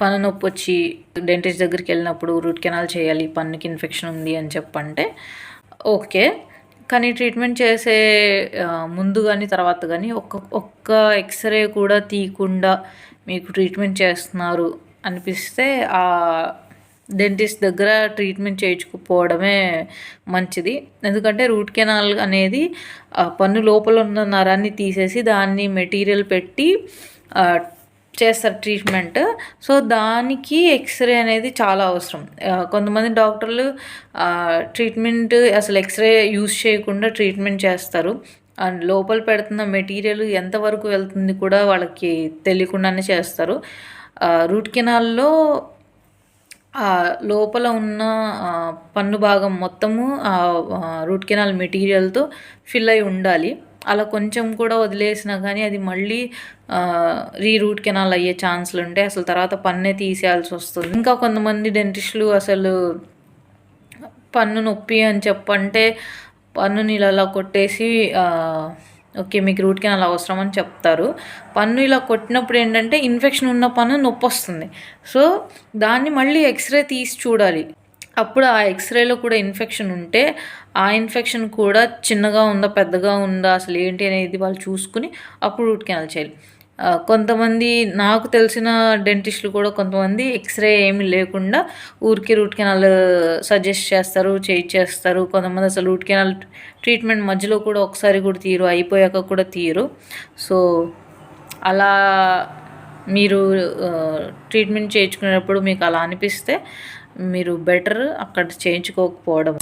పన్ను నొప్పి వచ్చి డెంటిస్ట్ దగ్గరికి వెళ్ళినప్పుడు రూట్ కెనాల్ చేయాలి, పన్నుకి ఇన్ఫెక్షన్ ఉంది అని చెప్పంటే ఓకే. కానీ ట్రీట్మెంట్ చేసే ముందు కానీ తర్వాత కానీ ఒక్క ఎక్స్రే కూడా తీయకుండా మీకు ట్రీట్మెంట్ చేస్తున్నారు అనిపిస్తే డెంటిస్ట్ దగ్గర ట్రీట్మెంట్ చేయించుకుపోవడమే మంచిది. ఎందుకంటే రూట్ కెనాల్ అనేది పన్ను లోపల ఉన్న నరాన్ని తీసేసి దాన్ని మెటీరియల్ పెట్టి చేస్తారు ట్రీట్మెంట్. సో దానికి ఎక్స్రే అనేది చాలా అవసరం. కొంతమంది డాక్టర్లు ట్రీట్మెంట్ అసలు ఎక్స్రే యూజ్ చేయకుండా ట్రీట్మెంట్ చేస్తారు. అండ్ లోపల పెడుతున్న మెటీరియల్ ఎంతవరకు వెళ్తుంది కూడా వాళ్ళకి తెలియకుండానే చేస్తారు. రూట్ కెనాల్లో లోపల ఉన్న పన్ను భాగం మొత్తము రూట్ కెనాల్ మెటీరియల్తో ఫిల్ అయి ఉండాలి. అలా కొంచెం కూడా వదిలేసినా కానీ అది మళ్ళీ రూట్ కెనాల్ అయ్యే ఛాన్స్లు ఉంటాయి. అసలు తర్వాత పన్నే తీసేయాల్సి వస్తుంది. ఇంకా కొంతమంది డెంటిస్టులు అసలు పన్ను నొప్పి అని చెప్పంటే పన్నుని ఇలా కొట్టేసి ఓకే మీకు రూట్ కెనాల్ అవసరం అని చెప్తారు. పన్ను ఇలా కొట్టినప్పుడు ఏంటంటే ఇన్ఫెక్షన్ ఉన్న పన్ను నొప్పి వస్తుంది. సో దాన్ని మళ్ళీ ఎక్స్రే తీసి చూడాలి. అప్పుడు ఆ ఎక్స్రేలో కూడా ఇన్ఫెక్షన్ ఉంటే ఆ ఇన్ఫెక్షన్ కూడా చిన్నగా ఉందా పెద్దగా ఉందా అసలు ఏంటి అనేది వాళ్ళు చూసుకుని అప్పుడు రూట్ కెనాల్ చేయాలి. కొంతమంది నాకు తెలిసిన డెంటిస్టులు కూడా కొంతమంది ఎక్స్రే ఏమీ లేకుండా ఊరికే రూట్ కెనాల్ సజెస్ట్ చేస్తారు, చేయించేస్తారు. కొంతమంది అసలు రూట్ కెనాల్ ట్రీట్మెంట్ మధ్యలో కూడా ఒకసారి కూడా తీయరు, అయిపోయాక కూడా తీయరు. సో అలా మీరు ట్రీట్మెంట్ చేయించుకునేటప్పుడు మీకు అలా అనిపిస్తే మీరు బెటర్ అక్కడ చేయించుకోకపోవడం.